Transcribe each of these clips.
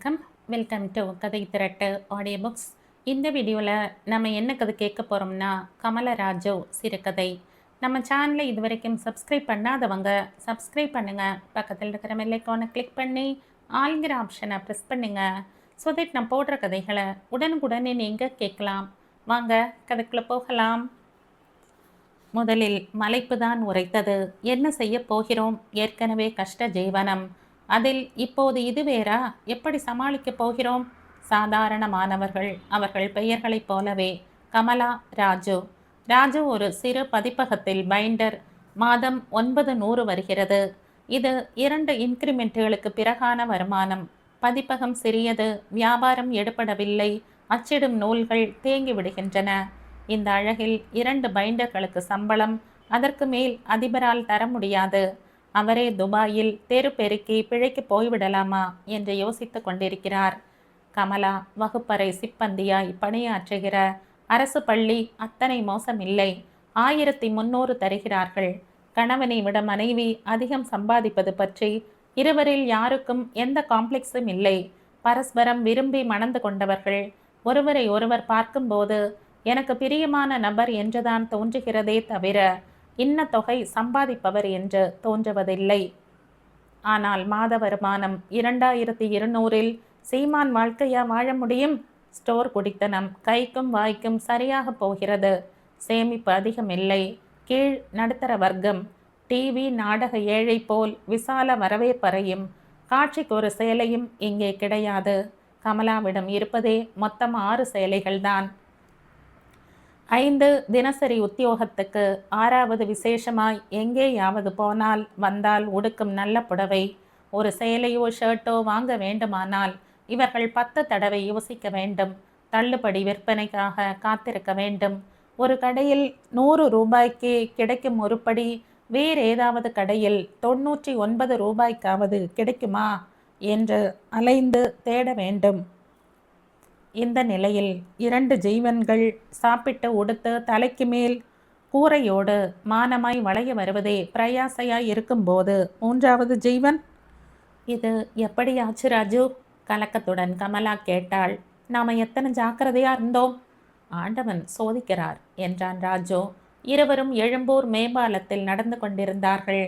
வணக்கம். Welcome to கதை திரட்டு audio books. இந்த வீடியோவில் நம்ம என்ன கதை கேட்க போகிறோம்னா, கமலராஜு சிறுகதை. நம்ம சேனலை இது வரைக்கும் சப்ஸ்கிரைப் பண்ணாதவங்க சப்ஸ்கிரைப் பண்ணுங்கள். பக்கத்தில் இருக்கிற பெல் ஐகானை கிளிக் பண்ணி ஆளுங்கிற ஆப்ஷனை ப்ரெஸ் பண்ணுங்கள். ஸோ தட் நான் போடுற கதைகளை உடனுக்குடனே நீங்கள் கேட்கலாம். வாங்க கதைக்குள்ளே போகலாம். முதலில் மலைப்பு தான் உரைத்தது. என்ன செய்ய போகிறோம்? ஏற்கனவே கஷ்ட ஜீவனம். அதில் இப்போது இது வேறா? எப்படி சமாளிக்கப் போகிறோம்? சாதாரணமானவர்கள். அவர்கள் பெயர்களைப் போலவே. கமலா, ராஜு. ராஜு ஒரு சிறு பதிப்பகத்தில் பைண்டர். மாதம் 900 வருகிறது. இது 2 இன்கிரிமெண்ட்டுகளுக்கு பிறகான வருமானம். பதிப்பகம் சிறியது. வியாபாரம் எடுபடவில்லை. அச்சிடும் நூல்கள் தேங்கி விடுகின்றன. இந்த அழகில் 2 பைண்டர்களுக்கு சம்பளம். அதற்கு மேல் அதிபரால் தர முடியாது. அவரே துபாயில் தெரு பெருக்கி பிழைக்கு போய்விடலாமா என்று யோசித்து கொண்டிருக்கிறார். கமலா வகுப்பறை சிப்பந்தியாய் பணியாற்றுகிற அரசு பள்ளி அத்தனை மோசமில்லை. 1300 தருகிறார்கள். கணவனை விட மனைவி அதிகம் சம்பாதிப்பது பற்றி இருவரில் யாருக்கும் எந்த காம்ப்ளெக்ஸும் இல்லை. பரஸ்பரம் விரும்பி மணந்து கொண்டவர்கள். ஒருவரை ஒருவர் பார்க்கும்போது எனக்கு பிரியமான நபர் என்றுதான் தோன்றுகிறதே தவிர இன்ன தொகை சம்பாதிப்பவர் என்று தோன்றுவதில்லை. ஆனால் மாத வருமானம் 2200 சீமான் வாழ்க்கையா வாழ முடியும்? ஸ்டோர் குடித்தனம் கைக்கும் வாய்க்கும் சரியாக போகிறது. சேமிப்பு அதிகமில்லை. கீழ் நடுத்தர வர்க்கம். டிவி நாடக ஏழை போல் விசால வரவேற்பறையும் காட்சிக்கு ஒரு சேலையும் இங்கே கிடையாது. கமலாவிடம் இருப்பதே மொத்தம் 6 சேலைகள்தான். 5 தினசரி உத்தியோகத்துக்கு 6வது விசேஷமாய் எங்கேயாவது போனால் வந்தால் உடுக்கும் நல்ல புடவை. ஒரு சேலையோ ஷர்ட்டோ வாங்க வேண்டுமானால் இவர்கள் 10 தடவை யோசிக்க வேண்டும். தள்ளுபடி விற்பனைக்காக காத்திருக்க வேண்டும். ஒரு கடையில் 100 ரூபாய்க்கு கிடைக்கும் உருப்படி வேறு ஏதாவது கடையில் 99 ரூபாய்க்காவது கிடைக்குமா என்று அலைந்து தேட வேண்டும். இந்த நிலையில் 2 ஜீவன்கள் சாப்பிட்டு உடுத்து தலைக்கு மேல் கூரையோடு மானமாய் வளைய வருவதே பிரயாசையாய் இருக்கும்போது 3வது ஜீவன். இது எப்படி ஆச்சு ராஜு? கலக்கத்துடன் கமலா கேட்டாள். நாம் எத்தனை ஜாக்கிரதையாக இருந்தோம்? ஆண்டவன் சோதிக்கிறார் என்றான் ராஜு. இருவரும் எழும்பூர் மேம்பாலத்தில் நடந்து கொண்டிருந்தார்கள்.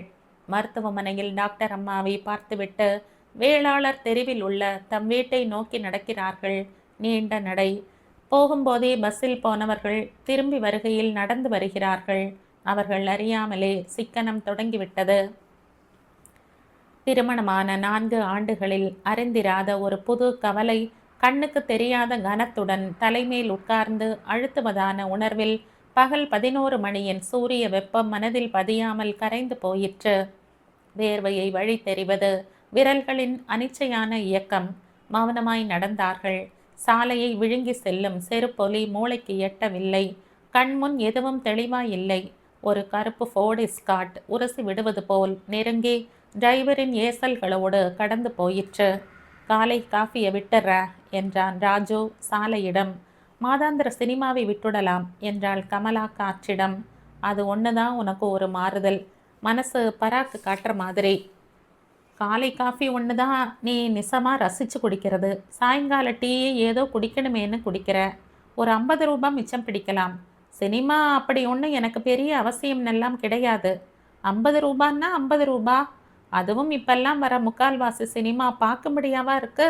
மருத்துவமனையில் டாக்டர் அம்மாவை பார்த்துவிட்டு வேளாளர் தெருவில் உள்ள தம் வீட்டை நோக்கி நடக்கிறார்கள். நீண்ட நடை. போகும்போதே பஸ்ஸில் போனவர்கள் திரும்பி வருகையில் நடந்து வருகிறார்கள். அவர்கள் அறியாமலே சிக்கனம் தொடங்கிவிட்டது. திருமணமான 4 ஆண்டுகளில் அறிந்திராத ஒரு புது கவலை கண்ணுக்கு தெரியாத கனத்துடன் தலைமேல் உட்கார்ந்து அழுத்துவதான உணர்வில் பகல் 11 மணியின் சூரிய வெப்பம் மனதில் பதியாமல் கரைந்து போயிற்று. வேர்வையை வழி தெரிவது. விரல்களின் அனிச்சையான இயக்கம். மௌனமாய் நடந்தார்கள். சாலையை விழுங்கி செல்லும் செருப்பொலி மூளைக்கு எட்டவில்லை. கண்முன் எதுவும் தெளிவாயில்லை. ஒரு கருப்பு ஃபோர்டு எஸ்கார்ட் உரசி விடுவது போல் நெருங்கி டிரைவரின் ஏசல்களோடு கடந்து போயிற்று. காலை காஃபியை விட்டுற என்றான் ராஜு சாலையிடம். மாதாந்திர சினிமாவை விட்டுடலாம் என்றாள் கமலா காற்றிடம். அது ஒன்றுதான் உனக்கு ஒரு மாறுதல். மனசு பராக்கு காட்டுற மாதிரி. காலை காஃபி ஒன்று தான் நீ நிசமாக ரசித்து குடிக்கிறது. சாயங்கால டீயே ஏதோ குடிக்கணுமேனு குடிக்கிற. ஒரு 50 ரூபாய் மிச்சம் பிடிக்கலாம். சினிமா அப்படி ஒன்றும் எனக்கு பெரிய அவசியம்னெல்லாம் கிடையாது. 50 ரூபான்னா 50 ரூபா. அதுவும் இப்பெல்லாம் வர முக்கால்வாசி சினிமா பார்க்கும்படியாவா இருக்கு?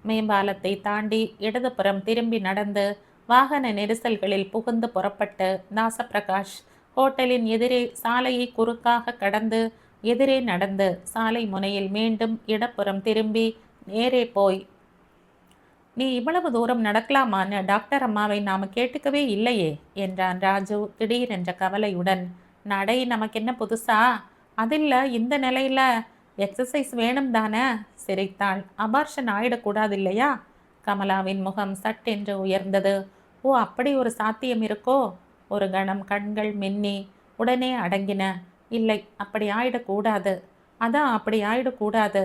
மேம்பாலத்தை தாண்டி இடதுபுறம் திரும்பி நடந்து வாகன நெரிசல்களில் புகுந்து புறப்பட்டு தாசப்பிரகாஷ் ஹோட்டலின் எதிரே சாலையை குறுக்காக கடந்து எதிரே நடந்து சாலை முனையில் மீண்டும் இடப்புறம் திரும்பி நேரே போய், நீ இவ்வளவு தூரம் நடக்கலாமான்னு டாக்டர் அம்மாவை நாம் கேட்டுக்கவே இல்லையே என்றான் ராஜு திடீரென்ற கவலையுடன். நடை நமக்கு என்ன புதுசா? அதில் இந்த நிலையில் எக்ஸசைஸ் வேணும் தானே? சிரித்தாள். அபார்ஷன் ஆயிடக்கூடாது இல்லையா? கமலாவின் முகம் சட்டென்று உயர்ந்தது. ஓ, அப்படி ஒரு சாத்தியம் இருக்கோ? ஒரு கணம் கண்கள் மின்னி உடனே அடங்கின. இல்லை, அப்படி ஆயிடக்கூடாது. அதான் அப்படி ஆயிடக்கூடாது.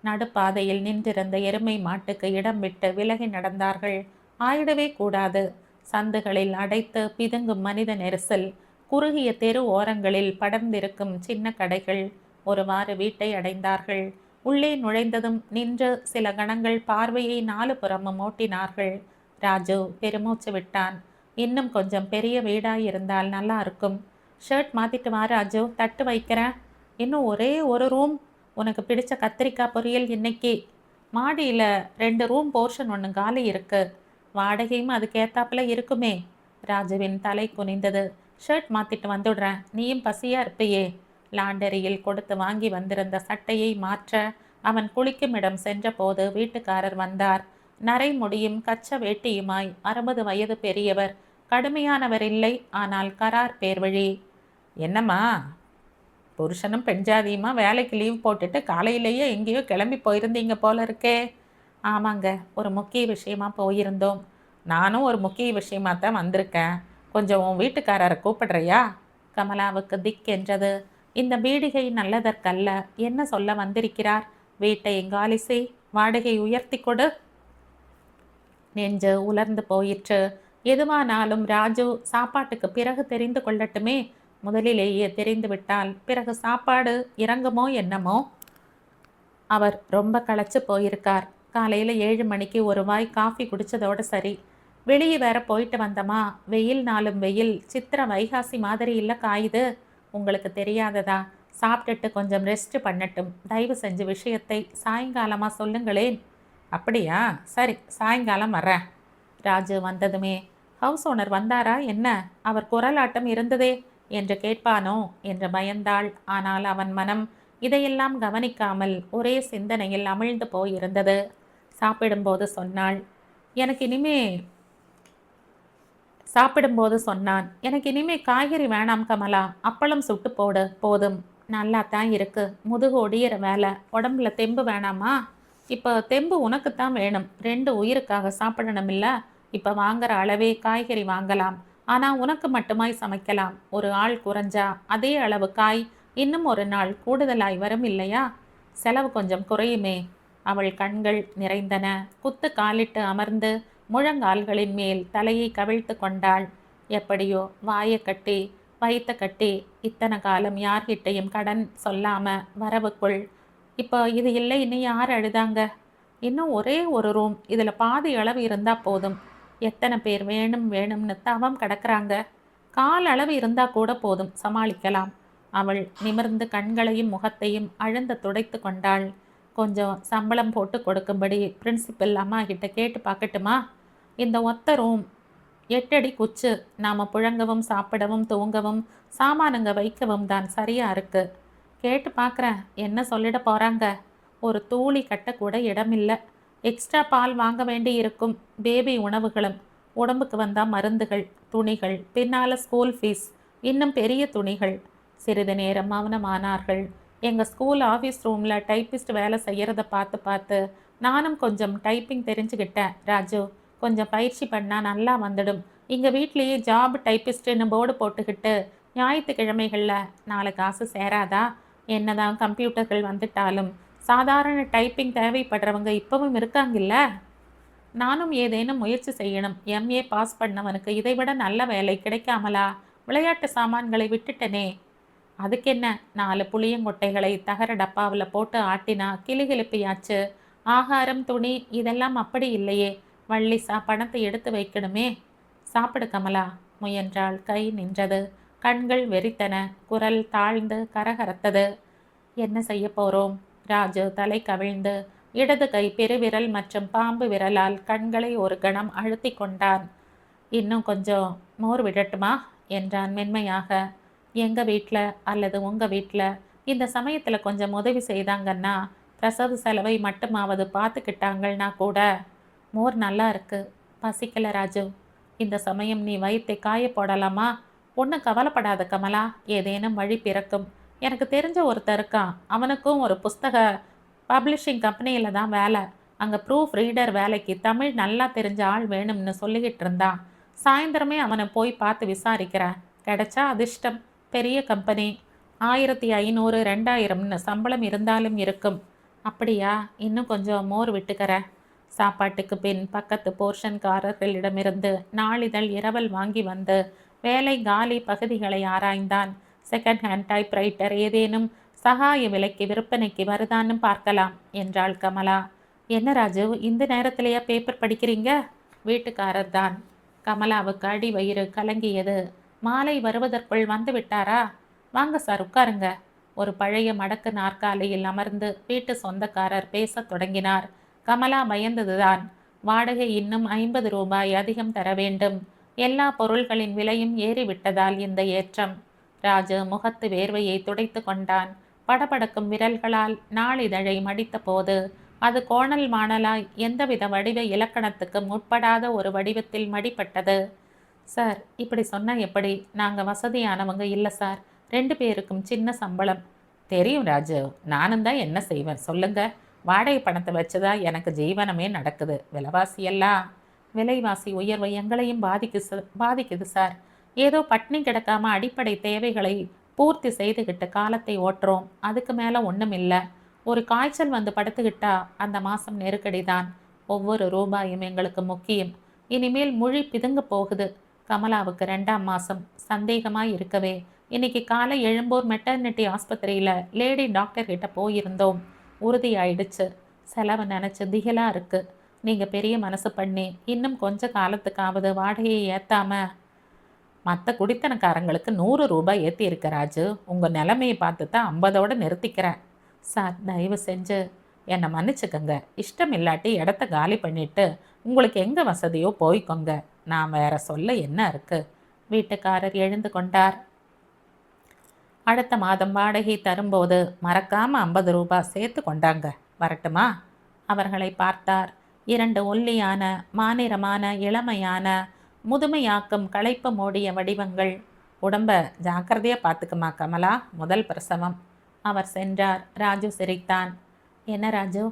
நடுப்பாதையில் நின்றிருந்த எருமை மாட்டுக்கு இடம் விட்டு விலகி நடந்தார்கள். ஆயிடவே கூடாது. சந்துகளில் அடைத்து பிதுங்கும் மனித நெரிசல். குறுகிய தெரு ஓரங்களில் படர்ந்திருக்கும் சின்ன கடைகள். ஒருவாறு வீட்டை அடைந்தார்கள். உள்ளே நுழைந்ததும் நின்று சில கணங்கள் பார்வையை நாலு புறமும் ஓட்டினார்கள். ராஜு பெருமூச்சு விட்டான். இன்னும் கொஞ்சம் பெரிய வீடாயிருந்தால் நல்லா இருக்கும். ஷர்ட் மாத்திட்டு வா ராஜு, தட்டு வைக்கிறேன். இன்னும் ஒரே ஒரு ரூம். உனக்கு பிடிச்ச கத்திரிக்காய் பொரியல் இன்னைக்கு. மாடியில் 2 ரூம் போர்ஷன் ஒன்று காலி இருக்கு. வாடகையும் அதுக்கேத்தாப்புல இருக்குமே. ராஜுவின் தலை குனிந்தது. ஷர்ட் மாத்திட்டு வந்துடுறேன், நீயும் பசியா இருப்பையே. லாண்டரியில் கொடுத்து வாங்கி வந்திருந்த சட்டையை மாற்ற அவன் குளிக்கும் இடம் சென்றபோது வீட்டுக்காரர் வந்தார். நரை முடியும் கச்ச வேட்டியுமாய் 60 வயது பெரியவர். கடுமையானவர் இல்லை, ஆனால் கரார் பேர்வழி. என்னம்மா, புருஷனும் பெண்ஜாதியுமா வேலைக்கு லீவ் போட்டுட்டு காலையிலேயே எங்கேயோ கிளம்பி போயிருந்தீங்க போல இருக்கே. ஆமாங்க, ஒரு முக்கிய விஷயமா போயிருந்தோம். நானும் ஒரு முக்கிய விஷயமா தான் வந்திருக்கேன். கொஞ்சம் உன் வீட்டுக்காரரை கூப்பிடுறியா? கமலாவுக்கு திக்கென்றது. இந்த பீடிகை நல்லதற்கல்ல. என்ன சொல்ல வந்திருக்கிறார்? வீட்டை காலி செய், வாடகை உயர்த்தி கொடு. நெஞ்சு உலர்ந்து போயிற்று. எதுவானாலும் ராஜு சாப்பாட்டுக்கு பிறகு தெரிந்து கொள்ளட்டுமே. முதலிலேயே தெரிந்து விட்டால் பிறகு சாப்பாடு இறங்குமோ என்னமோ. அவர் ரொம்ப களைச்சு போயிருக்கார். காலையில் 7 மணிக்கு ஒரு வாய் காஃபி குடித்ததோடு சரி. வெளியே வேற போயிட்டு வந்தமா. வெயில் நாளும் வெயில். சித்திர வைகாசி மாதிரி இல்லை காயுது. உங்களுக்கு தெரியாததா? சாப்பிட்டுட்டு கொஞ்சம் ரெஸ்ட் பண்ணட்டும். தயவு செஞ்சு விஷயத்தை சாயங்காலமாக சொல்லுங்களேன். அப்படியா, சரி, சாயங்காலம் வரேன். ராஜு வந்ததுமே, ஹவுஸ் ஓனர் வந்தாரா என்ன? அவர் குரலாட்டம் இருந்ததே என்று கேட்பானோ என்று பயந்தாள். ஆனால் அவன் மனம் இதையெல்லாம் கவனிக்காமல் ஒரே சிந்தனையில் அமிழ்ந்து போயிருந்தது. சாப்பிடும்போது சொன்னாள், எனக்கு இனிமே காய்கறி வேணாம் கமலா, அப்பளம் சுட்டு போடு போதும். நல்லா தான் இருக்கு. முதுகு ஒடியிற வேலை. உடம்புல தெம்பு வேணாமா? இப்போ தெம்பு உனக்குத்தான் வேணும். 2 உயிருக்காக சாப்பிடணும் இல்லை? இப்போ வாங்குற அளவே காய்கறி வாங்கலாம். ஆனால் உனக்கு மட்டுமாய் சமைக்கலாம். ஒரு ஆள் குறைஞ்சா அதே அளவு காய் இன்னும் ஒரு நாள் கூடுதலாய் வரும் இல்லையா? செலவு கொஞ்சம் குறையுமே. அவள் கண்கள் நிறைந்தன. குத்து காலிட்டு அமர்ந்து முழங்கால்களின் மேல் தலையை கவிழ்த்து கொண்டாள். எப்படியோ வாயை கட்டி வயிற்ற கட்டி இத்தனை காலம் யார்கிட்டையும் கடன் சொல்லாம வரவுக்குள் இப்போ இது இல்லை. இன்னும் யார் அழுதாங்க? இன்னும் ஒரே ஒரு ரூம், இதில் பாதி அளவு இருந்தால் போதும். எத்தனை பேர் வேணும் வேணும்னு தவம் கிடக்குறாங்க. கால் அளவு இருந்தால் கூட போதும், சமாளிக்கலாம். அவள் நிமிர்ந்து கண்களையும் முகத்தையும் அழுந்த துடைத்து கொண்டாள். கொஞ்சம் சம்பளம் போட்டு கொடுக்கும்படி பிரின்சிபல் அம்மா கிட்ட கேட்டு பார்க்கட்டுமா? இந்த ஒத்த ரூம் 8 அடி குச்சு. நாம் புழங்கவும் சாப்பிடவும் தூங்கவும் சாமானுங்க வைக்கவும் தான் சரியாக இருக்கு. கேட்டு பார்க்குறேன். என்ன சொல்லிட போகிறாங்க? ஒரு தூளி கட்டக்கூட இடமில்லை. எக்ஸ்ட்ரா பால் வாங்க வேண்டி இருக்கும். பேபி உணவுகளும், உடம்புக்கு வந்தால் மருந்துகள், துணிகள், பின்னால் ஸ்கூல் ஃபீஸ், இன்னும் பெரிய துணிகள். சிறிது நேரம் மௌனமானார்கள். எங்கள் ஸ்கூல் ஆஃபீஸ் ரூமில் டைப்பிஸ்ட் வேலை செய்கிறத பார்த்து பார்த்து நானும் கொஞ்சம் டைப்பிங் தெரிஞ்சுக்கிட்டேன் ராஜு. கொஞ்சம் பயிற்சி பண்ணால் நல்லா வந்துடும். இங்கே வீட்லேயே ஜாப் டைப்பிஸ்ட்டுன்னு போர்டு போட்டுக்கிட்டு ஞாயிற்றுக்கிழமைகளில் 4 காசு சேராதா? என்னதான் கம்ப்யூட்டர்கள் வந்துட்டாலும் சாதாரண டைப்பிங் தேவைப்படுறவங்க இப்பவும் இருக்காங்கில்ல. நானும் ஏதேனும் முயற்சி செய்யணும். MA பாஸ் பண்ணவனுக்கு இதைவிட நல்ல வேலை கிடைக்காமலா? விளையாட்டு சாமான்களை விட்டுட்டனே. அதுக்கென்ன, 4 புளியங்கொட்டைகளை தகர டப்பாவில் போட்டு ஆட்டினா கிளிகிழிப்பியாச்சு. ஆகாரம், துணி இதெல்லாம் அப்படி இல்லையே. வள்ளிசா பணத்தை எடுத்து வைக்கணுமே. சாப்பிடு கமலா முயன்றாள். கை நின்றது. கண்கள் வெறித்தன. குரல் தாழ்ந்து கரகரத்தது. என்ன செய்ய போகிறோம்? ராஜு தலை கவிழ்ந்து இடது கை பெருவிரல் மற்றும் பாம்பு விரலால் கண்களை ஒரு கணம் அழுத்தி கொண்டான். இன்னும் கொஞ்சம் மோர் விடட்டுமா என்றான் மென்மையாக. எங்கள் வீட்டில் அல்லது உங்கள் வீட்டில் இந்த சமயத்தில் கொஞ்சம் உதவி செய்தாங்கன்னா, பிரசவ செலவை மட்டுமாவது பார்த்துக்கிட்டாங்கன்னா கூட. மோர் நல்லா இருக்கு. பசிக்கல ராஜு. இந்த சமயம் நீ வயிற்றை காய போடலாமா? ஒன்றும் கவலைப்படாத கமலா, ஏதேனும் வழி பிறக்கும். எனக்கு தெரிஞ்ச ஒருத்தர் இருக்கான். அவனுக்கும் ஒரு புஸ்தக பப்ளிஷிங் கம்பெனியில் தான் வேலை. அங்கே ப்ரூஃப் ரீடர் வேலைக்கு தமிழ் நல்லா தெரிஞ்ச ஆள் வேணும்னு சொல்லிக்கிட்டு இருந்தான். சாயந்தரமே அவனை போய் பார்த்து விசாரிக்கிறேன். கிடைச்சா அதிர்ஷ்டம். பெரிய கம்பெனி. 1500 2000ன்னு சம்பளம் இருந்தாலும் இருக்கும். அப்படியா? இன்னும் கொஞ்சம் மோர் விட்டுக்கிறேன். சாப்பாட்டுக்கு பின் பக்கத்து போர்ஷன்காரர்களிடமிருந்து நாளிதழ் இரவல் வாங்கி வந்து வேலை காலி பகுதிகளை ஆராய்ந்தான். செகண்ட் ஹேண்ட் டைப்ரைட்டர் ஏதேனும் சகாய விலைக்கு விற்பனைக்கு வருதான்னு பார்க்கலாம் என்றாள் கமலா. என்ன ராஜு, இந்த நேரத்திலேயே பேப்பர் படிக்கிறீங்க? வீட்டுக்காரர் தான். கமலாவுக்கு அடி வயிறு கலங்கியது. மாலை வருவதற்குள் வந்து விட்டாரா? வாங்க சார், உட்காருங்க. ஒரு பழைய மடக்கு நாற்காலியில் அமர்ந்து வீட்டு சொந்தக்காரர் பேசத் தொடங்கினார். கமலா பயந்ததுதான். வாடகை இன்னும் 50 ரூபாய் அதிகம் தர வேண்டும். எல்லா பொருள்களின் விலையும் ஏறிவிட்டதால் இந்த ஏற்றம். ராஜு முகத்து வேர்வையை துடைத்து கொண்டான். படபடக்கும் விரல்களால் நாளிதழை மடித்த போது அது கோணல் மாணலாய் எந்தவித வடிவ இலக்கணத்துக்கும் உட்படாத ஒரு வடிவத்தில் மடிப்பட்டது. சார், இப்படி சொன்னால் எப்படி? நாங்கள் வசதியானவங்க இல்லை சார். 2 பேருக்கும் சின்ன சம்பளம். தெரியும் ராஜு, நானும் தான் என்ன செய்வேன் சொல்லுங்க. வாடகை பணத்தை வச்சுதா எனக்கு ஜீவனமே நடக்குது. விலைவாசி உயர்வு எங்களையும் பாதிக்குது சார். ஏதோ பட்னி கிடக்காம அடிப்படை தேவைகளை பூர்த்தி செய்துகிட்டு காலத்தை ஓட்டுறோம். அதுக்கு மேலே ஒன்றும் இல்லை. ஒரு காய்ச்சல் வந்து படுத்துக்கிட்டா அந்த மாதம் நெருக்கடி தான். ஒவ்வொரு ரூபாயும் எங்களுக்கு முக்கியம். இனிமேல் மொழி பிதுங்க போகுது. கமலாவுக்கு 2ஆம் மாதம். சந்தேகமாக இருக்கவே இன்னைக்கு காலை எழும்பூர் மெட்டர்னிட்டி ஆஸ்பத்திரியில் லேடி டாக்டர் கிட்ட போயிருந்தோம். உறுதியாயிடுச்சு. செலவு நினச்சி திகிலாக இருக்குது. நீங்கள் பெரிய மனசு பண்ணி இன்னும் கொஞ்ச காலத்துக்காவது வாடகையை ஏற்றாம. மற்ற குடித்தனக்காரங்களுக்கு 100 ரூபாய் ஏற்றி இருக்க ராஜு. உங்கள் நிலைமையை பார்த்து தான் 50ஓட நிறுத்திக்கிறேன். சார், தயவு செஞ்சு என்னை மன்னிச்சுக்கோங்க. இஷ்டம் இல்லாட்டி இடத்த காலி பண்ணிவிட்டு உங்களுக்கு எங்கே வசதியோ போய்க்கோங்க. நான் வேற சொல்ல என்ன இருக்கு? வீட்டுக்காரர் எழுந்து கொண்டார். அடுத்த மாதம் வாடகை தரும்போது மறக்காம 50 ரூபாய் சேர்த்து கொண்டாங்க. வரட்டுமா? அவர்களை பார்த்தார். 2 ஒல்லியான, மாநிறமான, இளமையான, முதுமையாக்கும் களைப்பு மூடிய வடிவங்கள். உடம்ப ஜாக்கிரதையாக பார்த்துக்குமா கமலா, முதல் பிரசவம். அவர் சென்றார். ராஜு சிரித்தான். என்ன ராஜு,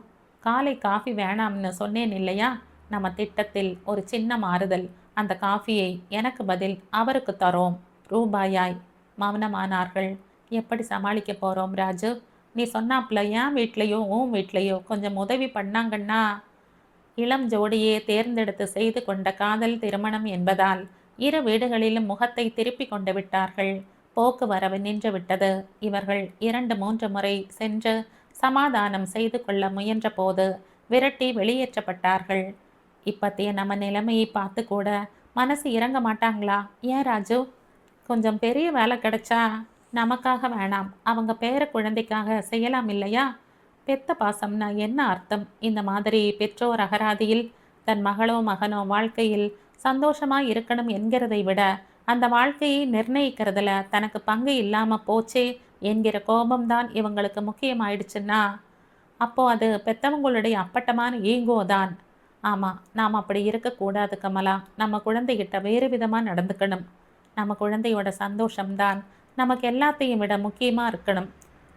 காலை காஃபி வேணாம்னு சொன்னேன் இல்லையா? நம்ம திட்டத்தில் ஒரு சின்ன மாறுதல். அந்த காஃபியை எனக்கு பதில் அவருக்கு தரோம். ரூபாயாய். மௌனமானார்கள். எப்படி சமாளிக்க போகிறோம் ராஜு? நீ சொன்னாப்புல என் வீட்லேயோ உன் வீட்லேயோ கொஞ்சம் உதவி பண்ணாங்கன்னா. இளம் ஜோடியே தேர்ந்தெடுத்து செய்து கொண்ட காதல் திருமணம் என்பதால் 2 வீடுகளிலும் முகத்தை திருப்பி கொண்டு விட்டார்கள். போக்குவரவு நின்று விட்டது. இவர்கள் 2-3 முறை சென்று சமாதானம் செய்து கொள்ள முயன்ற போது விரட்டி வெளியேற்றப்பட்டார்கள். இப்பத்திய நம்ம நிலைமையை பார்த்து கூட மனசு இறங்க மாட்டாங்களா? ஏன் ராஜு? கொஞ்சம் பெரிய வேலை கிடைச்சா நமக்காக வேணாம், அவங்க பேர குழந்தைக்காக செய்யலாம் இல்லையா? பெத்த பாசம்னா என்ன அர்த்தம்? இந்த மாதிரி பெற்றோர் அகராதியில் தன் மகளோ மகனோ வாழ்க்கையில் சந்தோஷமாக இருக்கணும் என்கிறதை விட அந்த வாழ்க்கையை நிர்ணயிக்கிறதுல தனக்கு பங்கு இல்லாமல் போச்சே என்கிற கோபம்தான் இவங்களுக்கு முக்கியமாயிடுச்சுன்னா அப்போது அது பெற்றவங்களுடைய அப்பட்டமான ஈகோ தான். ஆமாம், நாம் அப்படி இருக்கக்கூடாது கமலா. நம்ம குழந்தைகிட்ட வேறு விதமாக நடந்துக்கணும். நம்ம குழந்தையோட சந்தோஷம்தான் நமக்கு எல்லாத்தையும் விட முக்கியமாக இருக்கணும்.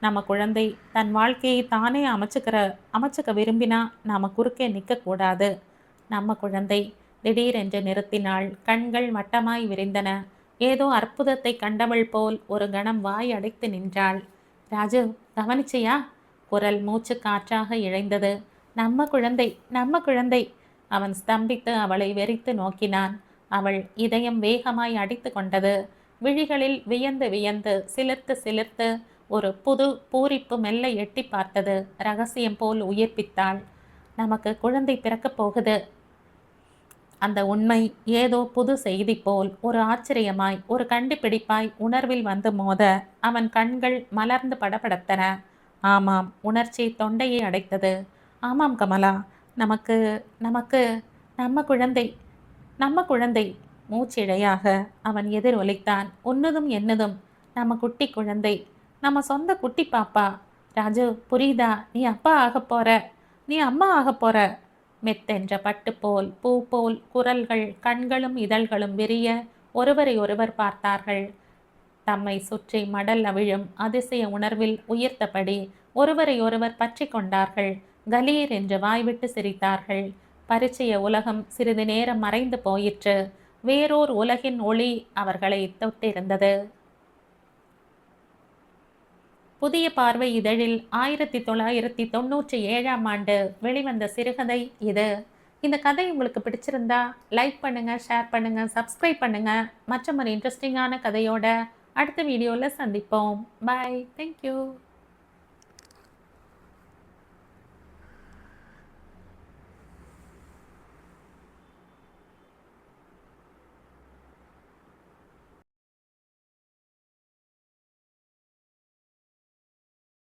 நம்ம குழந்தை தன் வாழ்க்கையை தானே அமைச்சுக்க விரும்பினா நாம் குறுக்கே நிற்கக்கூடாது. நம்ம குழந்தை திடீரென்று நிறுத்தினாள். கண்கள் வட்டமாய் விரிந்தன. ஏதோ அற்புதத்தை கண்டவள் போல் ஒரு கணம் வாய் அடைத்து நின்றாள். ராஜு, கவனிச்சியா? குரல் மூச்சு காற்றாக இழைந்தது. நம்ம குழந்தை, நம்ம குழந்தை. அவன் ஸ்தம்பித்து அவளை வெறித்து நோக்கினான். அவள் இதயம் வேகமாய் அடித்து கொண்டது. விழிகளில் வியந்து வியந்து சிலிர்த்து சிலிர்த்து ஒரு புது பூரிப்பு மெல்ல எட்டி பார்த்தது. ரகசியம் போல் உயிர்ப்பித்தாள். நமக்கு குழந்தை பிறக்கப் போகுது. அந்த உண்மை ஏதோ புது செய்தி போல் ஒரு ஆச்சரியமாய், ஒரு கண்டுபிடிப்பாய் உணர்வில் வந்து மோத அவன் கண்கள் மலர்ந்து படபடத்தன. ஆமாம், உணர்ச்சி தொண்டையை அடைத்தது. ஆமாம் கமலா, நமக்கு நமக்கு நம்ம குழந்தை, நம்ம குழந்தை. மூச்சிழையாக அவன் எதிர் ஒலித்தான். உன்னதும் என்னதும் நம்ம குட்டி குழந்தை, நம்ம சொந்த குட்டி பாப்பா. ராஜு, புரியுதா? நீ அப்பா ஆக போற, நீ அம்மா ஆக போற. மெத்தென்ற பட்டு போல் பூ போல் குரல்கள், கண்களும் இதழ்களும் விரிய ஒருவரை ஒருவர் பார்த்தார்கள். தம்மை சுற்றி மடல் அவிழும் அதிசய உணர்வில் உயிர்த்தபடி ஒருவரை ஒருவர் பற்றி கொண்டார்கள். கலீர் என்று வாய்விட்டு சிரித்தார்கள். பரிச்சய உலகம் சிறிது நேரம் மறைந்து போயிற்று. வேறோர் உலகின் ஒளி அவர்களை தொட்டிருந்தது. புதிய பார்வை இதழில் 1997ஆம் ஆண்டு வெளிவந்த சிறுகதை இது. இந்த கதை உங்களுக்கு பிடிச்சிருந்தா லைக் பண்ணுங்கள், ஷேர் பண்ணுங்கள், சப்ஸ்கிரைப் பண்ணுங்கள். மற்றும் ஒரு இன்ட்ரெஸ்டிங்கான கதையோட அடுத்த வீடியோவில் சந்திப்போம். பாய். தேங்க்யூ.